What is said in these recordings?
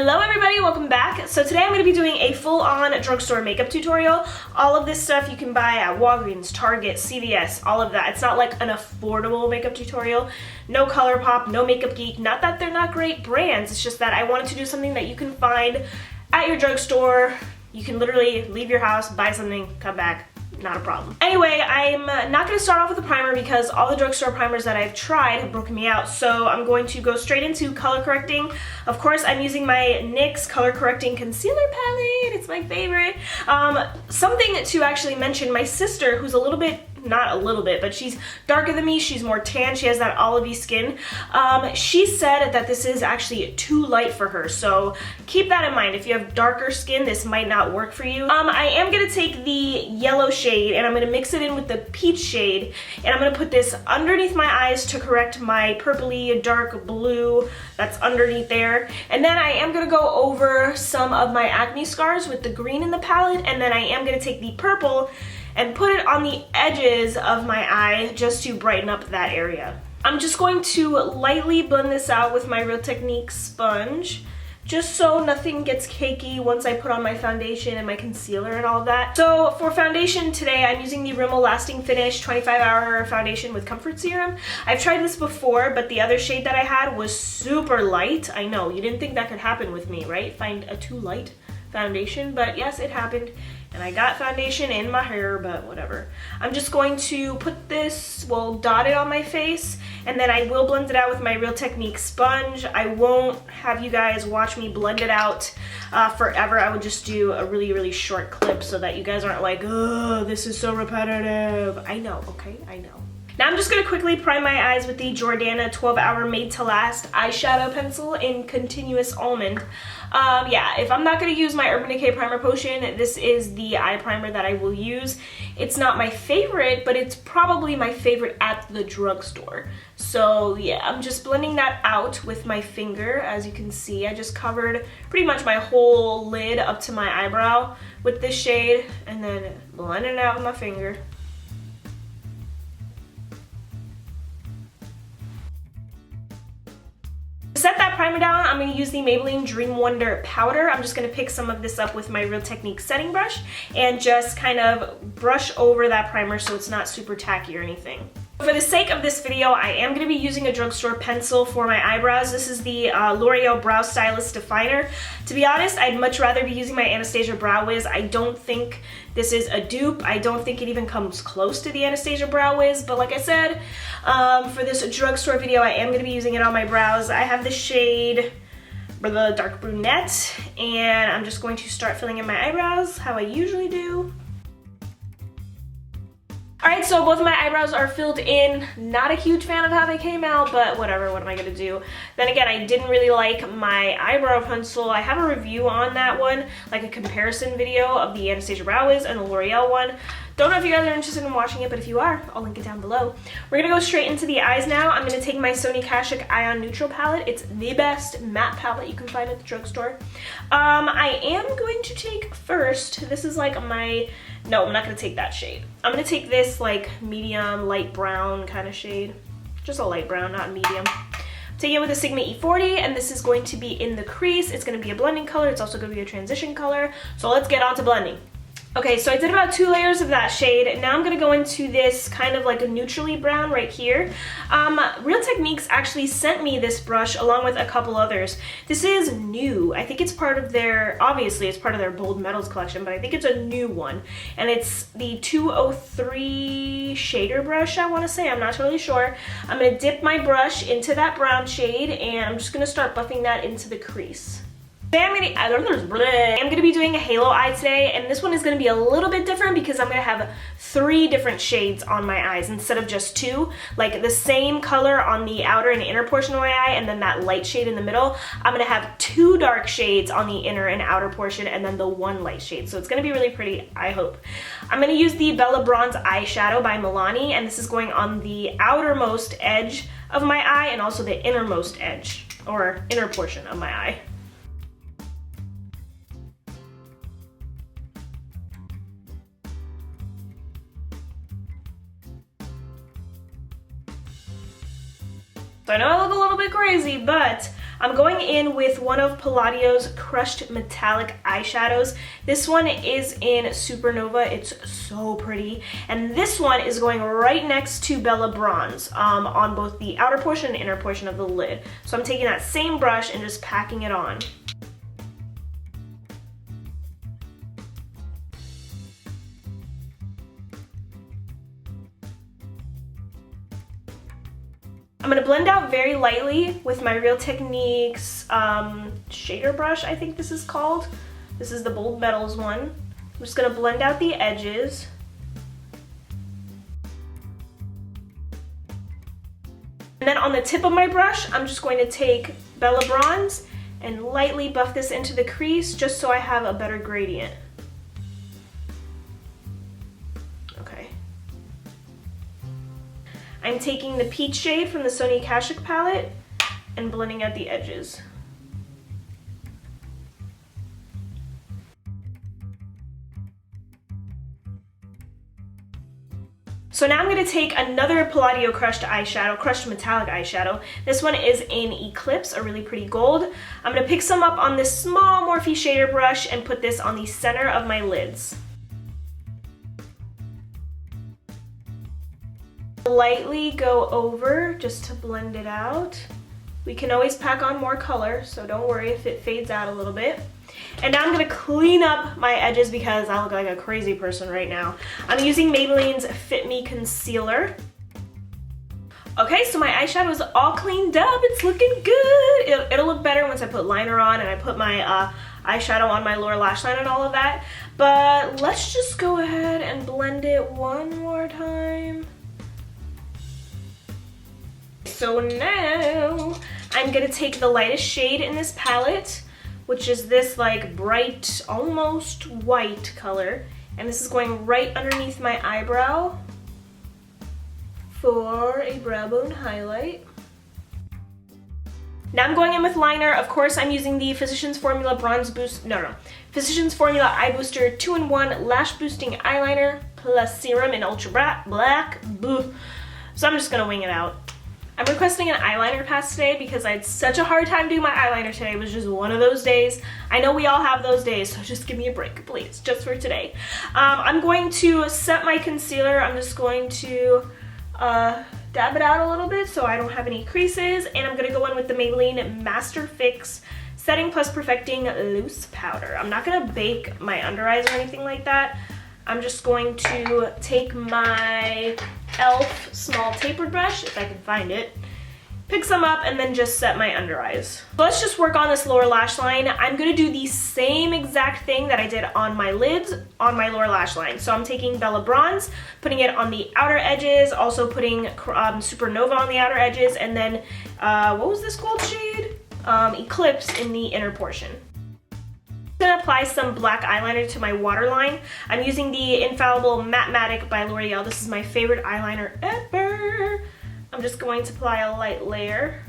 Hello everybody, welcome back. So today I'm going to be doing a full-on drugstore makeup tutorial. All of this stuff you can buy at Walgreens, Target, CVS, all of that. It's not like an affordable makeup tutorial. No ColourPop, no Makeup Geek. Not that they're not great brands, it's just that I wanted to do something that you can find at your drugstore. You can literally leave your house, buy something, come back. Not a problem. Anyway, I'm not going to start off with a primer because all the drugstore primers that I've tried have broken me out. So I'm going to go straight into color correcting. Of course, I'm using my NYX color correcting concealer palette. It's my favorite. Something to actually mention, my sister, who's a little bit, not a little bit, but she's darker than me, she's more tan, she has that olivey skin. She said that this is actually too light for her, so keep that in mind. If you have darker skin, this might not work for you. I am going to take the yellow shade and I'm going to mix it in with the peach shade, and I'm going to put this underneath my eyes to correct my purpley dark blue that's underneath there. And then I am going to go over some of my acne scars with the green in the palette, and then I am going to take the purple and put it on the edges of my eye just to brighten up that area. I'm just going to lightly blend this out with my Real Technique sponge, just so nothing gets cakey once I put on my foundation and my concealer and all of that. So for foundation today, I'm using the Rimmel Lasting Finish 25-hour foundation with comfort serum. I've tried this before, but the other shade that I had was super light. I know, you didn't think that could happen with me, right? Find a too light foundation, but yes, it happened. And I got foundation in my hair, but whatever. I'm just going to put this, well, dot it on my face, and then I will blend it out with my Real Technique sponge. I won't have you guys watch me blend it out forever. I would just do a really, really short clip so that you guys aren't like, oh, this is so repetitive. I know, okay, I know. Now I'm just going to quickly prime my eyes with the Jordana 12-hour Made to Last eyeshadow pencil in Continuous Almond. Yeah, if I'm not going to use my Urban Decay Primer Potion, this is the eye primer that I will use. It's not my favorite, but it's probably my favorite at the drugstore. So yeah, I'm just blending that out with my finger. As you can see, I just covered pretty much my whole lid up to my eyebrow with this shade, and then blending it out with my finger. To set that primer down, I'm going to use the Maybelline Dream Wonder powder. I'm just going to pick some of this up with my Real Technique setting brush and just kind of brush over that primer so it's not super tacky or anything. For the sake of this video, I am going to be using a drugstore pencil for my eyebrows. This is the L'Oreal Brow Stylist Definer. To be honest, I'd much rather be using my Anastasia Brow Wiz. I don't think this is a dupe. I don't think it even comes close to the Anastasia Brow Wiz, but like I said, for this drugstore video, I am going to be using it on my brows. I have the shade, the dark brunette, and I'm just going to start filling in my eyebrows how I usually do. Alright, so both of my eyebrows are filled in. Not a huge fan of how they came out, but whatever, what am I going to do? Then again, I didn't really like my eyebrow pencil. I have a review on that one, like a comparison video of the Anastasia Brow Wiz and the L'Oreal one. Don't know if you guys are interested in watching it, but if you are, I'll link it down below. We're going to go straight into the eyes now. I'm going to take my Sonia Kashuk Eye on Neutral palette. It's the best matte palette you can find at the drugstore. I am going to take first, this is like my, no, I'm not going to take that shade. I'm going to take this like medium, light brown kind of shade. Just a light brown, not medium. Take it with a Sigma E40, and this is going to be in the crease. It's going to be a blending color. It's also going to be a transition color. So let's get on to blending. Okay, so I did about 2 layers of that shade. Now I'm going to go into this kind of like a neutrally brown right here. Real Techniques actually sent me this brush along with a couple others. This is new. I think it's part of their, obviously it's part of their Bold Metals collection, but I think it's a new one. And it's the 203 shader brush, I want to say. I'm not totally sure. I'm going to dip my brush into that brown shade, and I'm just going to start buffing that into the crease. Today I'm going to be doing a halo eye today, and this one is going to be a little bit different because I'm going to have 3 different shades on my eyes instead of just 2. Like the same color on the outer and inner portion of my eye, and then that light shade in the middle. I'm going to have 2 dark shades on the inner and outer portion, and then the 1 light shade. So it's going to be really pretty, I hope. I'm going to use the Bella Bronze Eyeshadow by Milani, and this is going on the outermost edge of my eye and also the innermost edge, or inner portion of my eye. So I know I look a little bit crazy, but I'm going in with one of Palladio's crushed metallic eyeshadows. This one is in Supernova. It's so pretty. And this one is going right next to Bella Bronze on both the outer portion and inner portion of the lid. So I'm taking that same brush and just packing it on. I'm going to blend out very lightly with my Real Techniques shader brush, I think this is called. This is the Bold Metals one. I'm just going to blend out the edges. And then on the tip of my brush, I'm just going to take Bella Bronze and lightly buff this into the crease just so I have a better gradient. I'm taking the peach shade from the Sonia Kashuk palette and blending out the edges. So now I'm going to take another Palladio crushed metallic eyeshadow. This one is in Eclipse, a really pretty gold. I'm going to pick some up on this small Morphe shader brush and put this on the center of my lids. Lightly go over just to blend it out. We can always pack on more color, so don't worry if it fades out a little bit. And now I'm going to clean up my edges because I look like a crazy person right now. I'm using Maybelline's Fit Me Concealer. Okay, so my eyeshadow is all cleaned up. It's looking good. It'll look better once I put liner on and I put my eyeshadow on my lower lash line and all of that. But let's just go ahead and blend it one more time. So now I'm going to take the lightest shade in this palette, which is this like bright, almost white color. And this is going right underneath my eyebrow for a brow bone highlight. Now I'm going in with liner. Of course, I'm using the Physicians Formula Physicians Formula Eye Booster 2-in-1 Lash Boosting Eyeliner plus Serum in Ultra Black. Boo. So I'm just going to wing it out. I'm requesting an eyeliner pass today because I had such a hard time doing my eyeliner today. It was just one of those days. I know we all have those days, so just give me a break, please, just for today. I'm going to set my concealer. I'm just going to dab it out a little bit so I don't have any creases. And I'm going to go in with the Maybelline Master Fix Setting Plus Perfecting Loose Powder. I'm not going to bake my under eyes or anything like that. I'm just going to take my e.l.f. small tapered brush, if I can find it, pick some up, and then just set my under eyes. So let's just work on this lower lash line. I'm going to do the same exact thing that I did on my lids on my lower lash line. So I'm taking Bella Bronze, putting it on the outer edges, also putting Supernova on the outer edges, and then, what was this gold shade? Eclipse in the inner portion. I'm going to apply some black eyeliner to my waterline. I'm using the Infallible Matte Matic by L'Oreal. This is my favorite eyeliner ever. I'm just going to apply a light layer.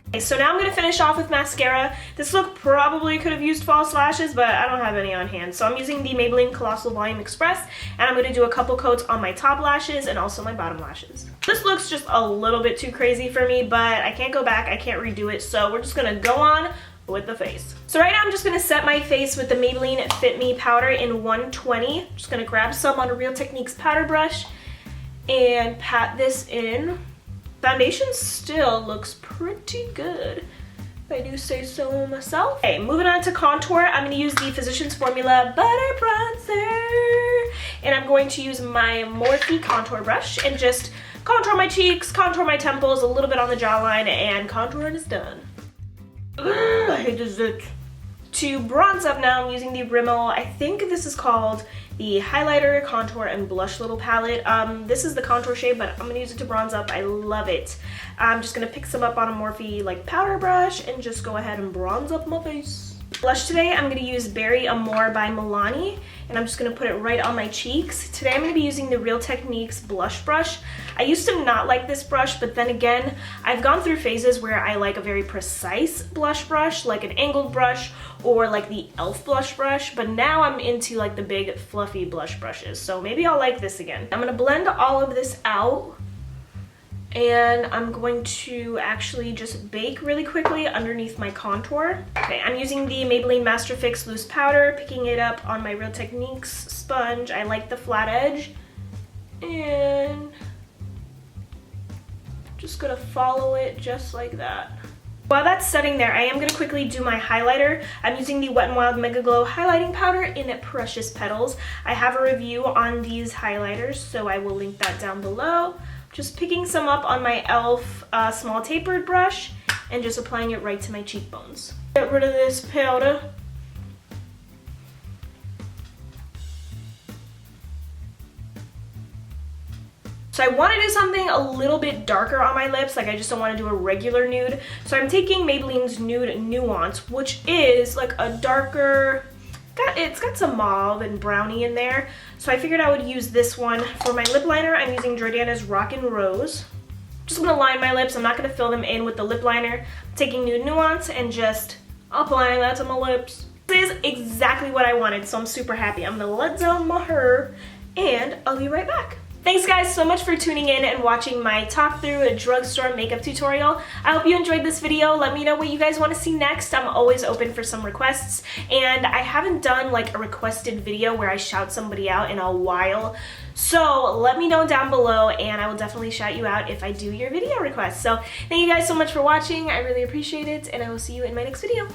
Okay, so now I'm going to finish off with mascara. This look probably could have used false lashes, but I don't have any on hand. So I'm using the Maybelline Colossal Volume Express, and I'm going to do a couple coats on my top lashes and also my bottom lashes. This looks just a little bit too crazy for me, but I can't go back, I can't redo it, so we're just going to go on with the face. So right now I'm just going to set my face with the Maybelline Fit Me powder in 120. I'm just going to grab some on a Real Techniques powder brush and pat this in. Foundation still looks pretty good, if I do say so myself. Okay, moving on to contour, I'm going to use the Physicians Formula Butter Bronzer, and I'm going to use my Morphe contour brush and just contour my cheeks, contour my temples, a little bit on the jawline, and contouring is done. Ugh, I hate this zit. To bronze up now, I'm using the Rimmel, I think this is called the Highlighter, Contour, and Blush Little Palette. This is the contour shade, but I'm going to use it to bronze up. I love it. I'm just going to pick some up on a Morphe like powder brush and just go ahead and bronze up my face. Blush today, I'm going to use Berry Amore by Milani, and I'm just going to put it right on my cheeks. Today I'm going to be using the Real Techniques blush brush. I used to not like this brush, but then again, I've gone through phases where I like a very precise blush brush, like an angled brush, or like the e.l.f. blush brush, but now I'm into like the big fluffy blush brushes, so maybe I'll like this again. I'm going to blend all of this out, And I'm going to actually just bake really quickly underneath my contour. Okay, I'm using the Maybelline Master Fix Loose Powder, picking it up on my Real Techniques sponge. I like the flat edge. And just gonna follow it just like that. While that's setting there, I am gonna quickly do my highlighter. I'm using the Wet n Wild Mega Glow Highlighting Powder in Precious Petals. I have a review on these highlighters, so I will link that down below. Just picking some up on my e.l.f. Small Tapered brush and just applying it right to my cheekbones. Get rid of this powder. So I want to do something a little bit darker on my lips, like I just don't want to do a regular nude. So I'm taking Maybelline's Nude Nuance, which is like a darker, it's got some mauve and brownie in there. So I figured I would use this one. For my lip liner, I'm using Jordana's Rockin' Rose. Just gonna line my lips. I'm not gonna fill them in with the lip liner. I'm taking Nude Nuance and just applying that to my lips. This is exactly what I wanted, so I'm super happy. I'm gonna let down my hair and I'll be right back. Thanks guys so much for tuning in and watching my talk through a drugstore makeup tutorial. I hope you enjoyed this video. Let me know what you guys want to see next. I'm always open for some requests, and I haven't done like a requested video where I shout somebody out in a while. So let me know down below and I will definitely shout you out if I do your video request. So thank you guys so much for watching. I really appreciate it, and I will see you in my next video.